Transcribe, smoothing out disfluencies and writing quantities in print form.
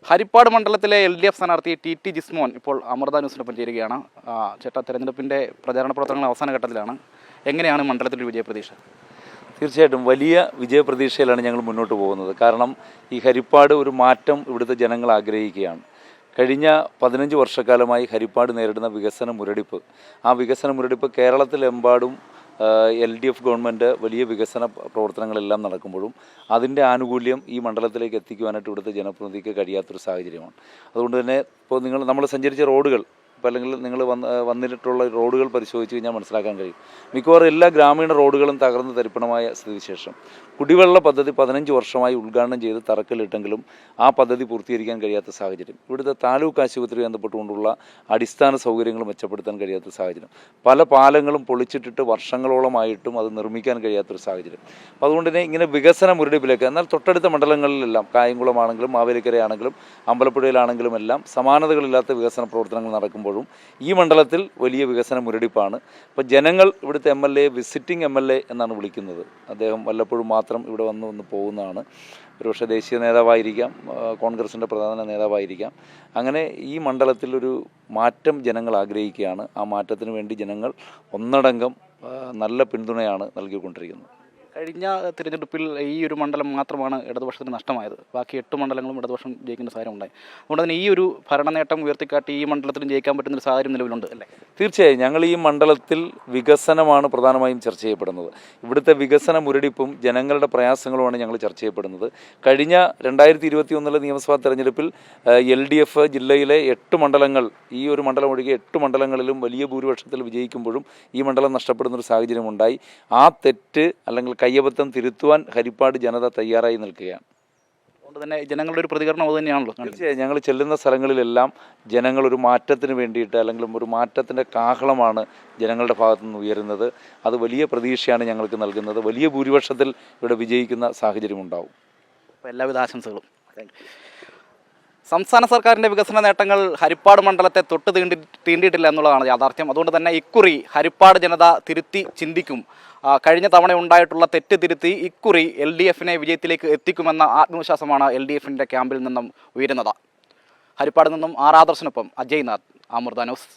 ഹരിപ്പാട് മണ്ഡലത്തിലെ LDF സ്ഥാനാർത്ഥി T Jismon ഇപ്പോൾ അമൃത ന്യൂസിനൊപ്പം ചേരുകയാണ്. ചേട്ടാ, തെരഞ്ഞെടുപ്പിൻ്റെ പ്രചാരണ പ്രവർത്തനങ്ങൾ അവസാന ഘട്ടത്തിലാണ്. എങ്ങനെയാണ് മണ്ഡലത്തിൻ്റെ വിജയപ്രതീക്ഷ? തീർച്ചയായിട്ടും വലിയ വിജയപ്രതീക്ഷയിലാണ് ഞങ്ങൾ മുന്നോട്ട് പോകുന്നത്. കാരണം ഈ ഹരിപ്പാട് ഒരു മാറ്റം ഇവിടുത്തെ ജനങ്ങൾ ആഗ്രഹിക്കുകയാണ്. കഴിഞ്ഞ 15 വർഷക്കാലമായി ഹരിപ്പാട് നേരിടുന്ന വികസന മുരടിപ്പ്, ആ വികസന മുരടിപ്പ് കേരളത്തിലെമ്പാടും LDF ഗവൺമെൻറ് വലിയ വികസന പ്രവർത്തനങ്ങളെല്ലാം നടക്കുമ്പോഴും അതിൻ്റെ ആനുകൂല്യം ഈ മണ്ഡലത്തിലേക്ക് എത്തിക്കുവാനായിട്ട് ഇവിടുത്തെ ജനപ്രതിനിധിക്ക് കഴിയാത്തൊരു സാഹചര്യമാണ്. അതുകൊണ്ട് തന്നെ ഇപ്പോൾ നമ്മൾ സഞ്ചരിച്ച റോഡുകൾ, അല്ലെങ്കിൽ നിങ്ങൾ വന്നിട്ടുള്ള റോഡുകൾ പരിശോധിച്ച് കഴിഞ്ഞാൽ മനസ്സിലാക്കാൻ കഴിയും. മിക്കവാറും എല്ലാ ഗ്രാമീണ റോഡുകളും തകർന്ന് തരിപ്പണമായ സ്ഥിതിവിശേഷം. കുടിവെള്ള പദ്ധതി 15 വർഷമായി ഉദ്ഘാടനം ചെയ്ത് തറക്കല്ലിട്ടെങ്കിലും ആ പദ്ധതി പൂർത്തീകരിക്കാൻ കഴിയാത്ത സാഹചര്യം. ഇവിടുത്തെ താലൂക്ക് ആശുപത്രി ബന്ധപ്പെട്ടുകൊണ്ടുള്ള അടിസ്ഥാന സൗകര്യങ്ങൾ മെച്ചപ്പെടുത്താൻ കഴിയാത്ത സാഹചര്യം. പല പാലങ്ങളും പൊളിച്ചിട്ടിട്ട് വർഷങ്ങളോളമായിട്ടും അത് നിർമ്മിക്കാൻ കഴിയാത്തൊരു സാഹചര്യം. അപ്പോൾ അതുകൊണ്ട് തന്നെ ഇങ്ങനെ വികസന മുരടിപ്പിലേക്ക്, എന്നാൽ തൊട്ടടുത്ത മണ്ഡലങ്ങളിലെല്ലാം കായംകുളമാണെങ്കിലും മാവേലിക്കരയാണെങ്കിലും അമ്പലപ്പുഴയിലാണെങ്കിലും എല്ലാം സമാനതകളില്ലാത്ത വികസന പ്രവർത്തനങ്ങൾ നടക്കുമ്പോൾ ഈ മണ്ഡലത്തിൽ വലിയ വികസന മുരടിപ്പാണ്. ഇപ്പോൾ ജനങ്ങൾ ഇവിടുത്തെ MLA വിസിറ്റിംഗ് MLA എന്നാണ് വിളിക്കുന്നത്. അദ്ദേഹം വല്ലപ്പോഴും മാത്രം ഇവിടെ വന്ന് പോകുന്നതാണ്. ഒരുപക്ഷെ ദേശീയ നേതാവായിരിക്കാം, കോൺഗ്രസിൻ്റെ പ്രധാന നേതാവായിരിക്കാം. അങ്ങനെ ഈ മണ്ഡലത്തിൽ ഒരു മാറ്റം ജനങ്ങൾ ആഗ്രഹിക്കുകയാണ്. ആ മാറ്റത്തിന് വേണ്ടി ജനങ്ങൾ ഒന്നടങ്കം നല്ല പിന്തുണയാണ് നൽകിക്കൊണ്ടിരിക്കുന്നത്. കഴിഞ്ഞ തിരഞ്ഞെടുപ്പിൽ ഈ ഒരു മണ്ഡലം മാത്രമാണ് ഇടതുപക്ഷത്തിന് നഷ്ടമായത്. ബാക്കി 8 മണ്ഡലങ്ങളും ഇടതുപക്ഷം ജയിക്കേണ്ട സാഹചര്യം ഉണ്ടായി. അതുകൊണ്ട് തന്നെ ഈ ഒരു ഭരണനേട്ടം ഉയർത്തിക്കാട്ടി ഈ മണ്ഡലത്തിലും ജയിക്കാൻ പറ്റുന്നൊരു സാഹചര്യം നിലവിലുണ്ട് അല്ലേ? തീർച്ചയായും ഞങ്ങൾ ഈ മണ്ഡലത്തിൽ വികസനമാണ് പ്രധാനമായും ചർച്ച ചെയ്യപ്പെടുന്നത്. ഇവിടുത്തെ വികസന മുരടിപ്പും ജനങ്ങളുടെ പ്രയാസങ്ങളുമാണ് ഞങ്ങൾ ചർച്ച ചെയ്യപ്പെടുന്നത്. കഴിഞ്ഞ 2021 നിയമസഭാ തെരഞ്ഞെടുപ്പിൽ LDF ജില്ലയിലെ 8 മണ്ഡലങ്ങൾ, ഈ ഒരു മണ്ഡലം ഒഴികെ 8 മണ്ഡലങ്ങളിലും വലിയ ഭൂരിപക്ഷത്തിൽ വിജയിക്കുമ്പോഴും ഈ മണ്ഡലം നഷ്ടപ്പെടുന്നൊരു സാഹചര്യമുണ്ടായി. ആ തെറ്റ് അല്ലെങ്കിൽ കയ്യബദ്ധം തിരുത്തുവാൻ ഹരിപ്പാട് ജനത തയ്യാറായി നിൽക്കുകയാണ്. അതുകൊണ്ട് തന്നെ ജനങ്ങളുടെ ഒരു പ്രതികരണം അത് തന്നെയാണല്ലോ. തീർച്ചയായും ഞങ്ങൾ ചെല്ലുന്ന സ്ഥലങ്ങളിലെല്ലാം ജനങ്ങൾ ഒരു മാറ്റത്തിന് വേണ്ടിയിട്ട്, അല്ലെങ്കിൽ ഒരു മാറ്റത്തിൻ്റെ കാഹളമാണ് ജനങ്ങളുടെ ഭാഗത്തു നിന്ന് ഉയരുന്നത്. അത് വലിയ പ്രതീക്ഷയാണ് ഞങ്ങൾക്ക് നൽകുന്നത്. വലിയ ഭൂരിപക്ഷത്തിൽ ഇവിടെ വിജയിക്കുന്ന സാഹചര്യം ഉണ്ടാവും. അപ്പോൾ എല്ലാവിധ ആശംസകളും. സംസ്ഥാന സർക്കാരിൻ്റെ വികസന നേട്ടങ്ങൾ ഹരിപ്പാട് മണ്ഡലത്തെ തൊട്ട് തീണ്ടിയിട്ടില്ല എന്നുള്ളതാണ് യാഥാർത്ഥ്യം. അതുകൊണ്ട് തന്നെ ഇക്കുറി ഹരിപ്പാട് ജനത തിരുത്തി ചിന്തിക്കും. കഴിഞ്ഞ തവണ ഉണ്ടായിട്ടുള്ള തെറ്റ് തിരുത്തി ഇക്കുറി LDFനെ വിജയത്തിലേക്ക് എത്തിക്കുമെന്ന ആത്മവിശ്വാസമാണ് LDFൻ്റെ ക്യാമ്പിൽ നിന്നും ഉയരുന്നത്. ഹരിപ്പാട് നിന്നും ആദർശനൊപ്പം അജയ് നാഥ്, അമൃത ന്യൂസ്.